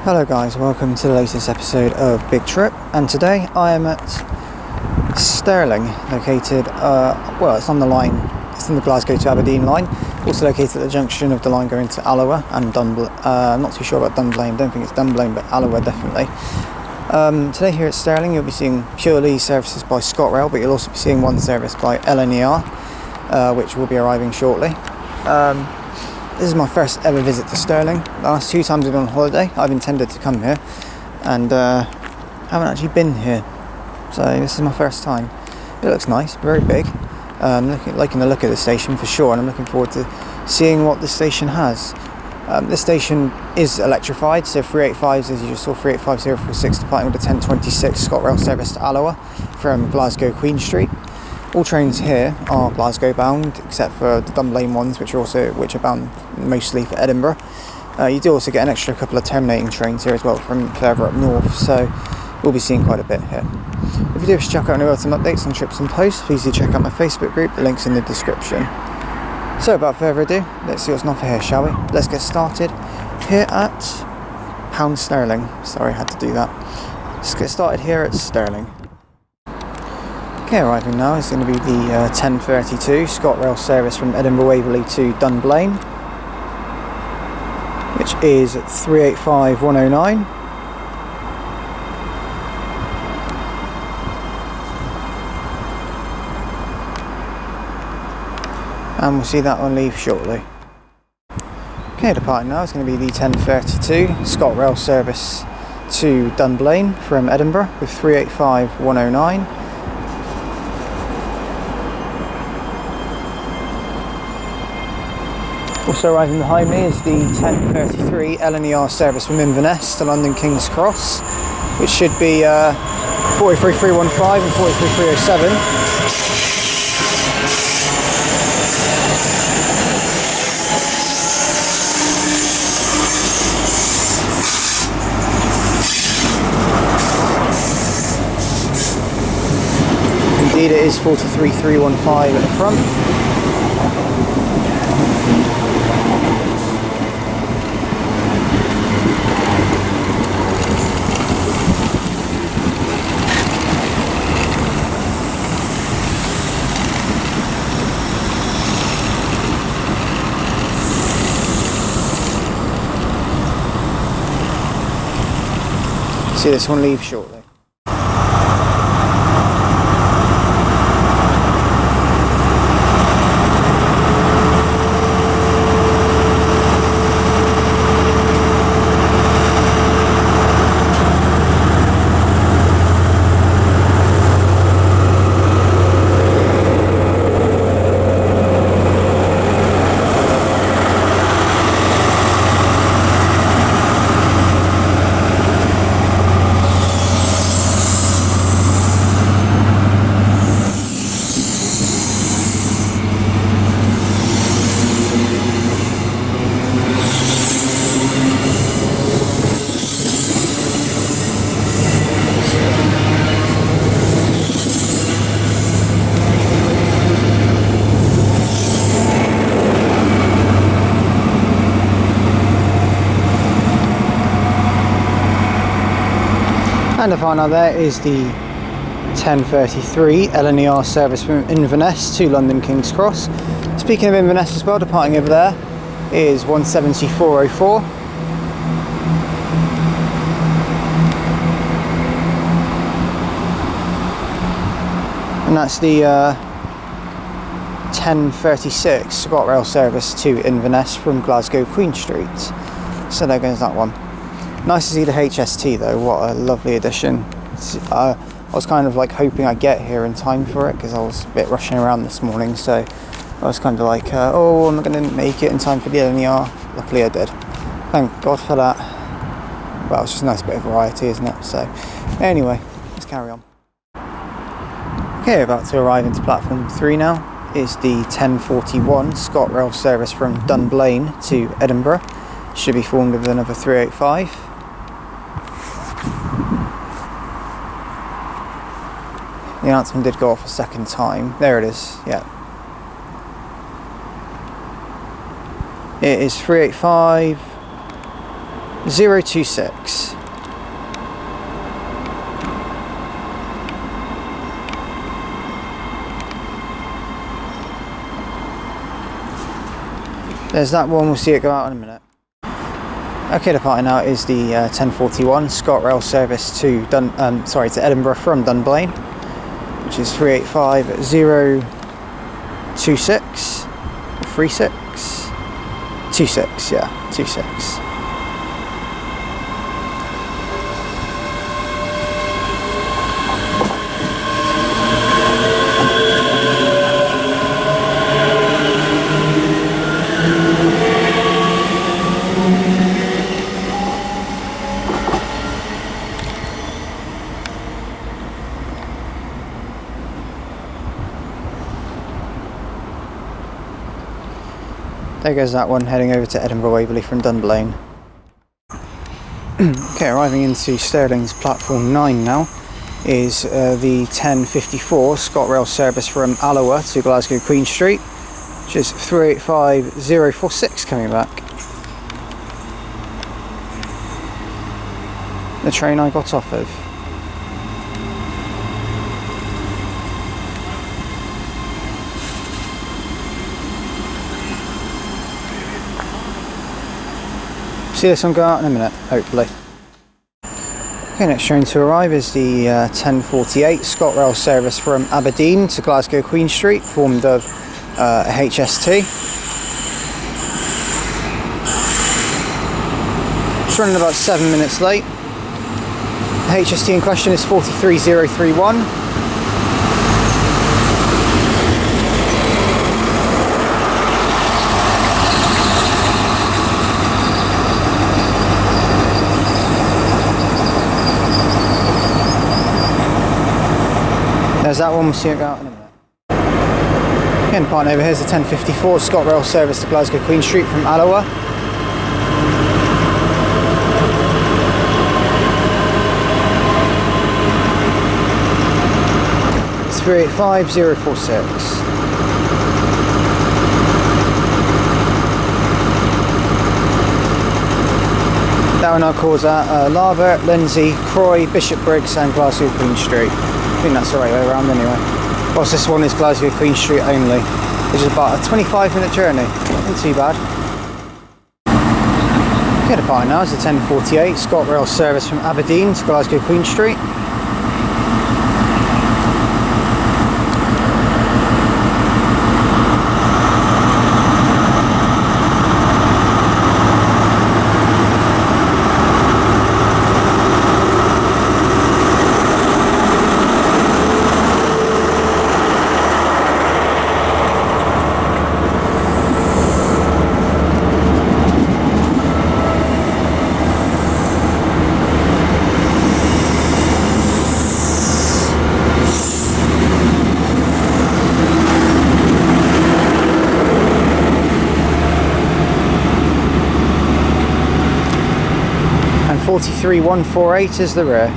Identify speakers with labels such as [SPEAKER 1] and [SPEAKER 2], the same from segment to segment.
[SPEAKER 1] Hello guys, welcome to the latest episode of Big Trip, and today I am at Stirling, located, well, it's on the line, it's in the Glasgow to Aberdeen line, also located at the junction of the line going to Alloa and Dunblane. I'm not too sure about Dunblane, don't think it's Dunblane, but Alloa definitely. Today here at Stirling you'll be seeing purely services by ScotRail, but you'll also be seeing one service by LNER, which will be arriving shortly. This is my first ever visit to Stirling. The last two times I've been on holiday, I've intended to come here, and haven't actually been here. So this is my first time. It looks nice, very big. Liking the look of the station for sure, and I'm looking forward to seeing what the station has. This station is electrified, so 385s, as you just saw, 385046 departing with the 1026 ScotRail service to Alloa from Glasgow Queen Street. All trains here are Glasgow bound, except for the Dunblane ones, which are bound mostly for Edinburgh. You do also get an extra couple of terminating trains here as well from further up north, so we'll be seeing quite a bit here. If you do wish to check out any welcome updates on trips and posts, please do check out my Facebook group, the link's in the description. So without further ado, let's see what's on offer here, shall we? Let's get started here at Stirling. Sorry, I had to do that. Let's get started here at Stirling. Okay, arriving now is going to be the 1032 ScotRail service from Edinburgh Waverley to Dunblane, which is 385109. And we'll see that one leave shortly. Okay, departing now is going to be the 1032 ScotRail service to Dunblane from Edinburgh with 385109. Also arriving behind me is the 1033 LNER service from Inverness to London King's Cross, which should be 43315 and 43307. Indeed, it is 43315 at the front. See this one leave shortly. And the final there is the 1033 LNER service from Inverness to London King's Cross. Speaking of Inverness as well, departing over there is 17404. And that's the 1036 ScotRail service to Inverness from Glasgow Queen Street. So there goes that one. Nice to see the HST though, what a lovely addition. I was kind of like hoping I'd get here in time for it because I was a bit rushing around this morning, so I was kind of like, oh, I'm not going to make it in time for the LNER. Luckily I did. Thank God for that. Well, it's just a nice bit of variety, isn't it? So anyway, let's carry on. Okay, about to arrive into platform 3 now is the 1041 ScotRail service from Dunblane to Edinburgh. Should be formed with another 385. The announcement did go off a second time. There it is, yeah. It is 385 026. There's that one, we'll see it go out in a minute. Okay, departing now is the 1041 ScotRail service to to Edinburgh from Dunblane, which is 385026 36 26, yeah, 26. There goes that one, heading over to Edinburgh Waverley from Dunblane. Okay, arriving into Stirling's platform 9 now is the 1054 ScotRail service from Alloa to Glasgow Queen Street, which is 385046 coming back. The train I got off of. See this one go out in a minute, hopefully. Okay, next train to arrive is the 1048 ScotRail service from Aberdeen to Glasgow Queen Street, formed of a HST. It's running about 7 minutes late. The HST in question is 43031. There's that one, we'll see it go out in a minute. Again, part over here is the 1054 ScotRail service to Glasgow Queen Street from Alloa. It's 385046. That one now calls at Larbert, Lindsay, Croy, Bishopbriggs and Glasgow Queen Street. I think that's the right way around anyway. Whilst this one is Glasgow Queen Street only, which is about a 25-minute journey. Not too bad. Okay, departing now is the 1048 ScotRail service from Aberdeen to Glasgow Queen Street. And 43148 is the rear.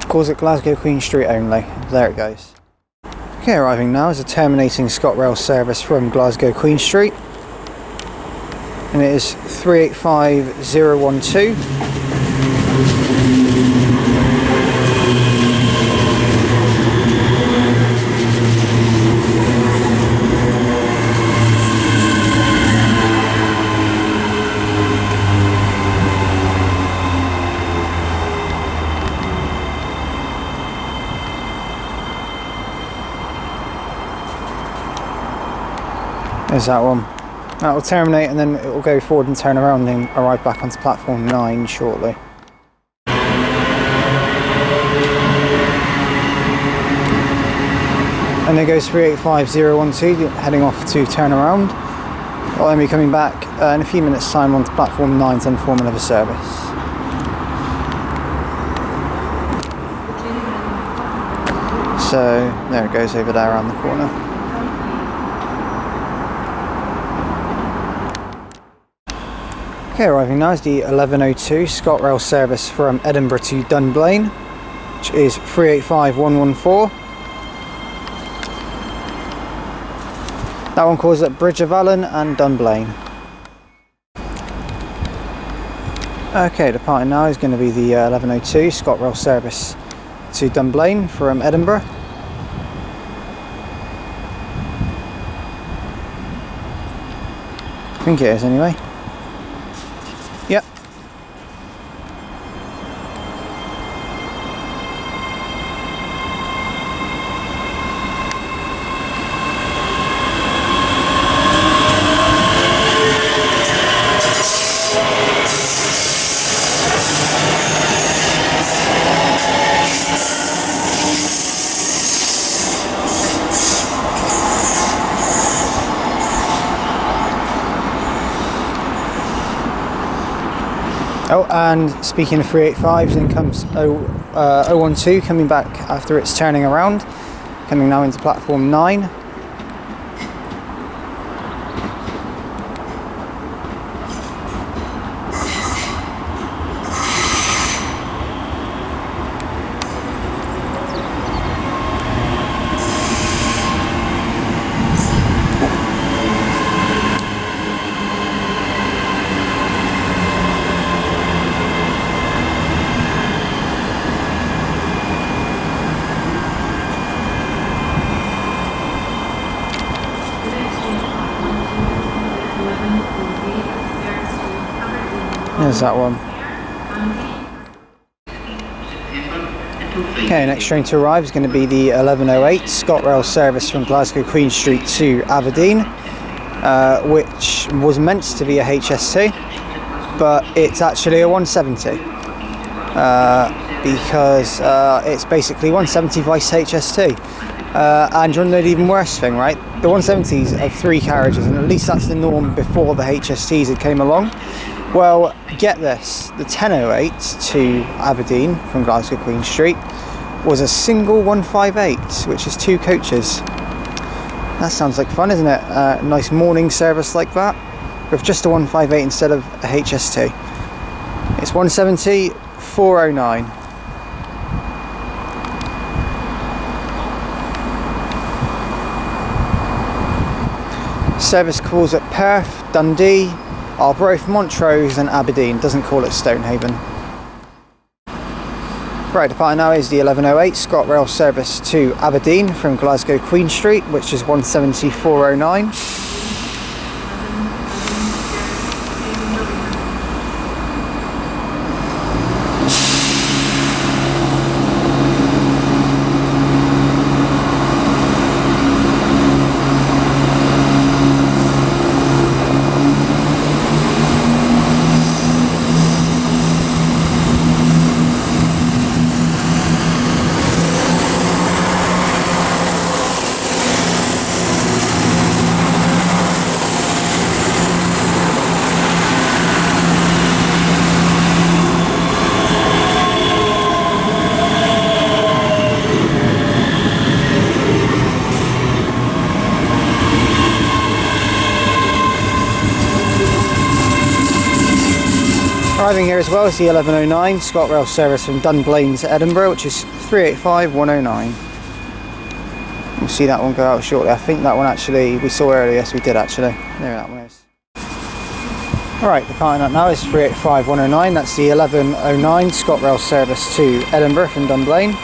[SPEAKER 1] Calls it Glasgow Queen Street only. There it goes. Okay, arriving now is a terminating ScotRail service from Glasgow Queen Street, and it is 385012. There's that one. That will terminate and then it will go forward and turn around and arrive back onto platform 9 shortly. And there goes 385012 heading off to turn around. I'll then be coming back in a few minutes time onto platform 9 to inform another service. So there it goes over there around the corner. Okay, arriving now is the 1102 ScotRail service from Edinburgh to Dunblane, which is 385114. That one calls at Bridge of Allen and Dunblane. Okay, departing now is going to be the 1102 ScotRail service to Dunblane from Edinburgh. I think it is anyway. Yep. Oh, and speaking of 385s, in comes 012 coming back after it's turning around, coming now into platform 9. There's that one. Okay, next train to arrive is going to be the 1108 ScotRail service from Glasgow Queen Street to Aberdeen, which was meant to be a HST, but it's actually a 170 because it's basically 170 vice HST. And you want to know the even worse thing, right? The 170s have 3 carriages, and at least that's the norm before the HSTs that came along. Well, get this, the 1008 to Aberdeen from Glasgow Queen Street was a single 158, which is 2 coaches. That sounds like fun, isn't it? A nice morning service like that, with just a 158 instead of a HST. It's 170 409. Service calls at Perth, Dundee, Arbroath, Montrose and Aberdeen. Doesn't call it Stonehaven. Right, departing now is the 1108 ScotRail service to Aberdeen from Glasgow Queen Street, which is 170 409. Arriving here as well is the 1109 ScotRail service from Dunblane to Edinburgh, which is 385 109. We'll see that one go out shortly. I think that one actually we saw earlier. Yes, we did actually. There that one is. Alright, departing out now is 385 109. That's the 1109 ScotRail service to Edinburgh from Dunblane.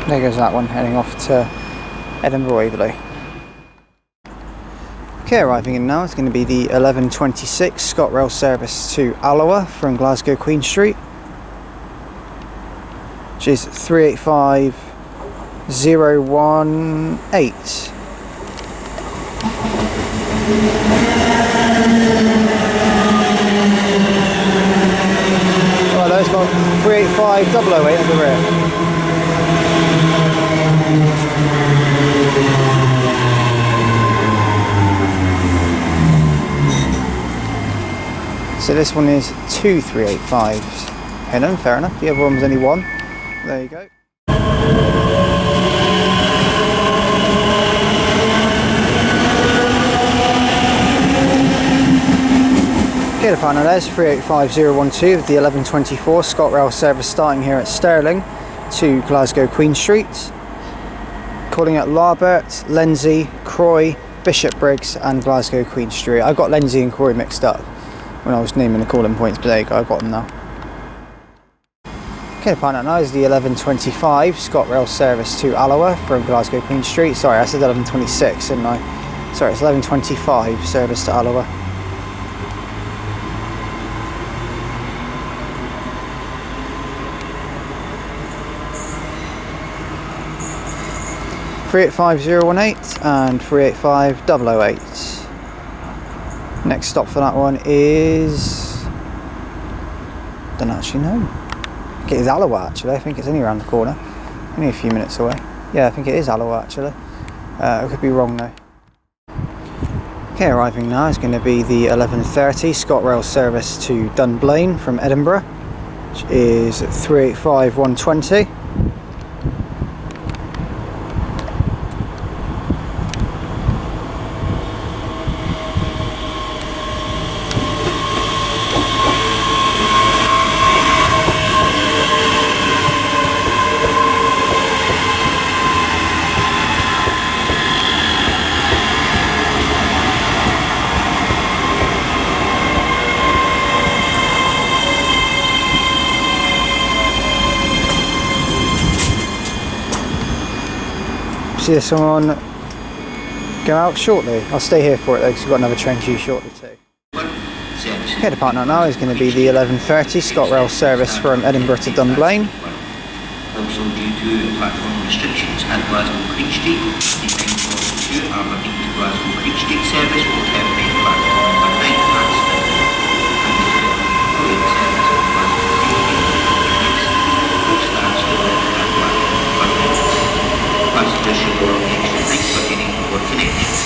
[SPEAKER 1] There goes that one, heading off to Edinburgh Waverley. Okay, arriving in now is going to be the 1126 ScotRail service to Alloa from Glasgow Queen Street, which is 385 018. Well, those got 385 008 at the rear. So this one is 2 385s. Hidden, fair enough. The other one was only one. There you go. Okay, the partner there's 385012 with the 1124 ScotRail service starting here at Stirling to Glasgow Queen Street. Calling at Larbert, Lenzie, Croy, Bishopbriggs and Glasgow Queen Street. I got Lenzie and Croy mixed up when I was naming the calling points, but there you go, I've got them now. Okay, the partner now is the 1125 ScotRail service to Alloa from Glasgow Queen Street. Sorry, I said 1126, didn't I? Sorry, it's 1125 service to Alloa. (385018) and 385008. Next stop for that one is... don't actually know. I think it is Alloa actually. I think it's only around the corner. Only a few minutes away. Yeah, I think it is Alloa actually. I could be wrong though. Okay, arriving now is going to be the 1130 ScotRail service to Dunblane from Edinburgh, which is 385120. See this one go out shortly. I'll stay here for it though because we've got another train due shortly too. Okay, the partner now is going to be the 1130 ScotRail service from Edinburgh to Dunblane.
[SPEAKER 2] Also due to platform restrictions at Glasgow Queen Street, the 942 Aberdeen to Glasgow Queen Street service will terminate platform number 9 at Stirling, and the 1208 service from Glasgow Queen Street will start Stirling at platform number 9. Passengers should go on the extra night for getting forward connections.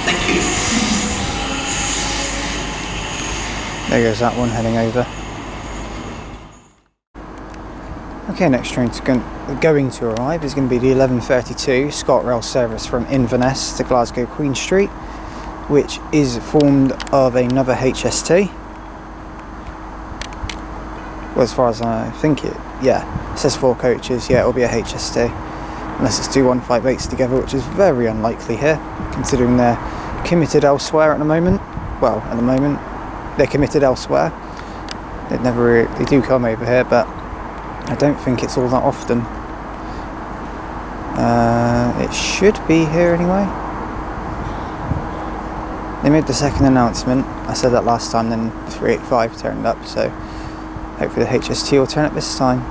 [SPEAKER 2] Thank you.
[SPEAKER 1] There goes that one heading over. Okay, next train going to arrive is going to be the 1132 ScotRail service from Inverness to Glasgow Queen Street, which is formed of another HST. Well, as far as I think it says 4 coaches. Yeah, it'll be a HST. Unless it's 2 158s together, which is very unlikely here, considering they're committed elsewhere at the moment. Well, at the moment, they're committed elsewhere. They do come over here, but I don't think it's all that often. It should be here anyway. They made the second announcement. I said that last time, then 385 turned up, so hopefully the HST will turn up this time.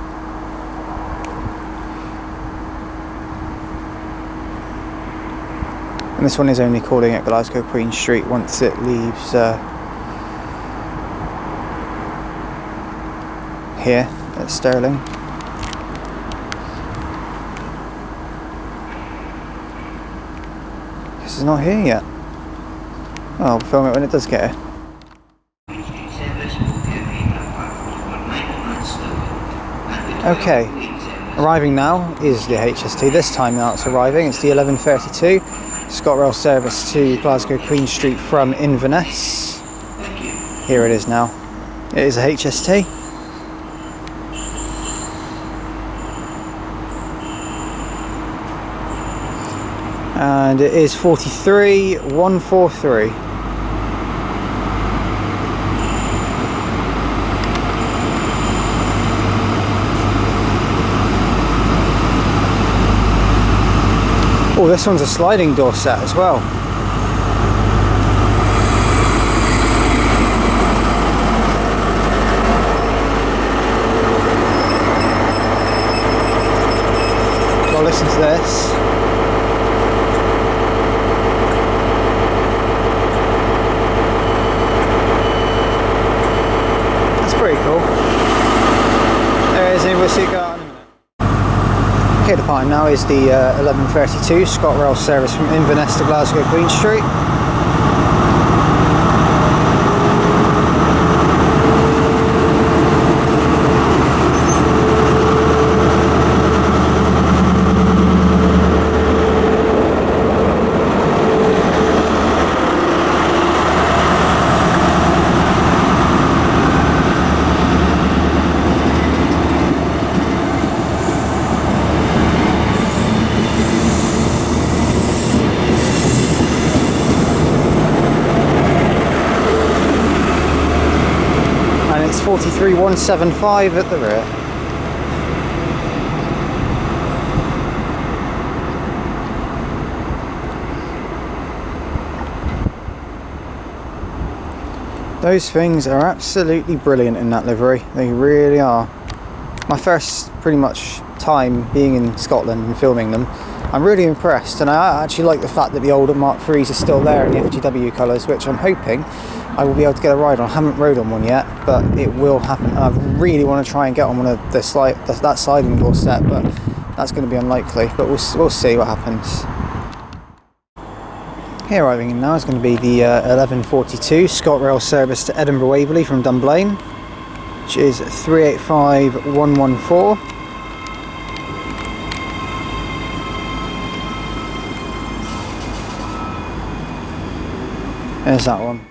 [SPEAKER 1] And this one is only calling at Glasgow Queen Street once it leaves here at Stirling. This is not here yet. Oh, I'll film it when it does get here. Okay, arriving now is the HST. This time now it's arriving. It's the 1132 ScotRail service to Glasgow Queen Street from Inverness. Here it is now. It is a HST. And it is 43143. Oh, this one's a sliding door set as well. Well, listen to this. That's pretty cool. There is, and we'll see it go on. Okay, the time now is the 1132 ScotRail service from Inverness to Glasgow Queen Street. It's 43175 at the rear. Those things are absolutely brilliant in that livery, they really are. My first pretty much time being in Scotland and filming them, I'm really impressed, and I actually like the fact that the older Mark IIIs are still there in the FGW colours, which I'm hoping I will be able to get a ride on. I haven't rode on one yet, but it will happen. And I really want to try and get on one of that sliding door set, but that's going to be unlikely, but we'll see what happens. Here arriving in now is going to be the 1142 ScotRail service to Edinburgh Waverley from Dunblane, which is 385114. There's that one.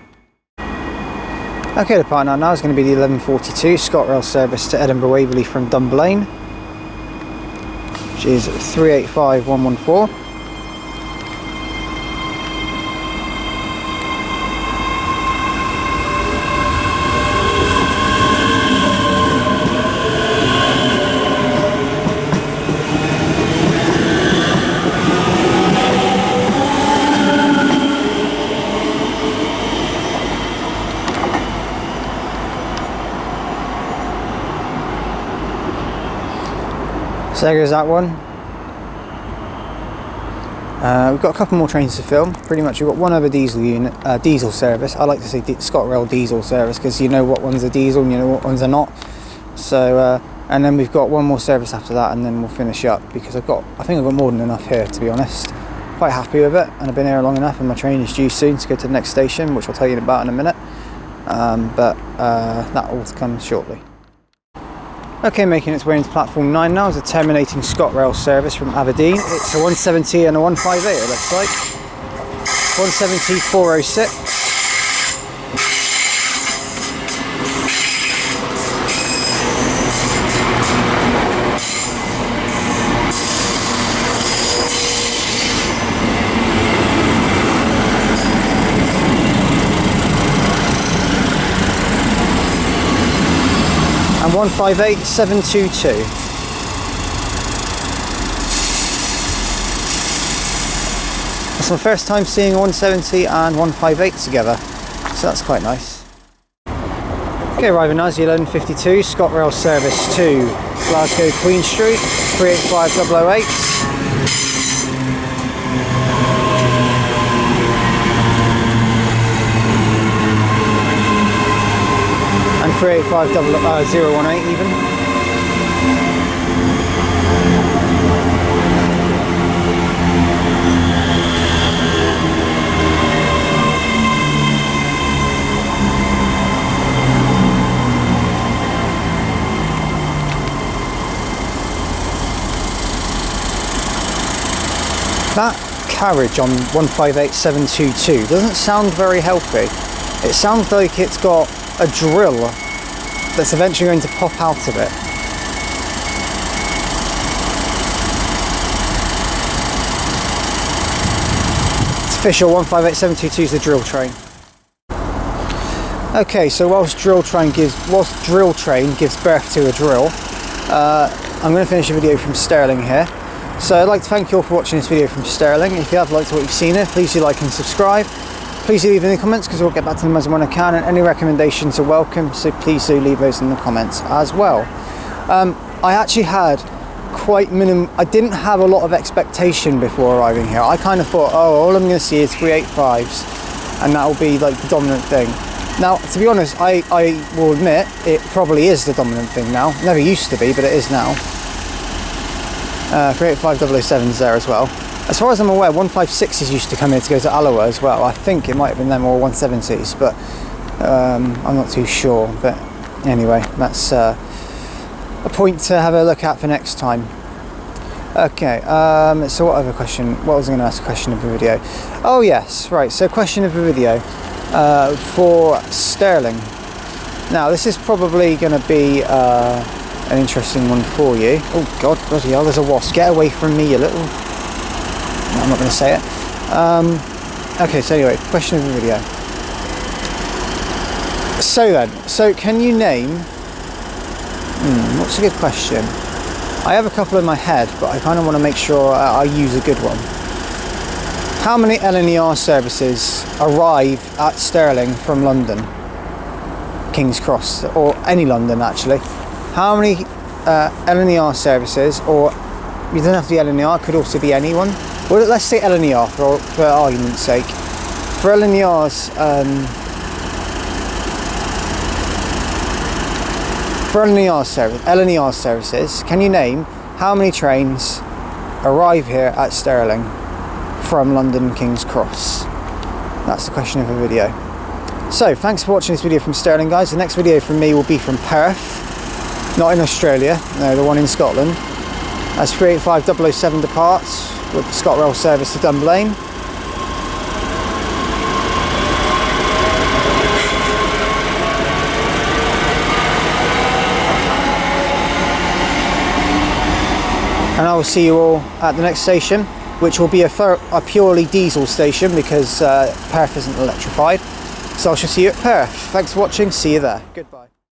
[SPEAKER 1] Okay, the partner now is going to be the 1142 ScotRail service to Edinburgh Waverley from Dunblane, which is 385114. So there goes that one. We've got a couple more trains to film. Pretty much we've got one other diesel service. I like to say ScotRail diesel service because you know what ones are diesel and you know what ones are not. So and then we've got one more service after that, and then we'll finish up because I think I've got more than enough here, to be honest. Quite happy with it, and I've been here long enough, and my train is due soon to go to the next station, which I'll tell you about in a minute. But that will come shortly. Okay, making its way into platform 9 now is a terminating ScotRail service from Aberdeen. It's a 170 and a 158 it looks like. 170 406. And 158722. That's my first time seeing 170 and 158 together, so that's quite nice. Okay, arriving now is the 1152 ScotRail service to Glasgow Queen Street, 385008. And 385018 even. That carriage on 158722 doesn't sound very healthy. It sounds like it's got a drill that's eventually going to pop out of it. It's official, 158722 is the drill train. Okay, so whilst drill train gives birth to a drill, I'm going to finish the video from Stirling here. So I'd like to thank you all for watching this video from Stirling. If you have liked what you've seen here, please do like and subscribe. Please do leave in the comments because we'll get back to them as and when I can, and any recommendations are welcome, so please do leave those in the comments as well. I actually had I didn't have a lot of expectation before arriving here. I kind of thought, oh, all I'm going to see is 385s and that will be like the dominant thing. Now, to be honest, I will admit it probably is the dominant thing now. It never used to be, but it is now. 385007's there as well. As far as I'm aware, 156s used to come here to go to Alloa as well. I think it might have been them, or 170s, but I'm not too sure. But anyway, that's a point to have a look at for next time. Okay, so what other question? What was I going to ask a question of the video? Oh yes, right, so question of the video for Stirling. Now, this is probably going to be an interesting one for you. Oh god, bloody hell, there's a wasp. Get away from me, you little... No, I'm not going to say it. Okay, so anyway, question of the video. So can you name, what's a good question? I have a couple in my head, but I kind of want to make sure I use a good one. How many LNER services arrive at Stirling from London? King's Cross, or any London actually. How many LNER services, or you don't have to be LNER, it could also be anyone. Well, let's say LNER for argument's sake. For LNER's, LNER services, can you name how many trains arrive here at Stirling from London King's Cross? That's the question of the video. So thanks for watching this video from Stirling, guys. The next video from me will be from Perth, not in Australia, no, the one in Scotland. That's 385007 departs with the ScotRail service to Dunblane. And I will see you all at the next station, which will be a purely diesel station because Perth isn't electrified. So I shall see you at Perth. Thanks for watching, see you there. Goodbye.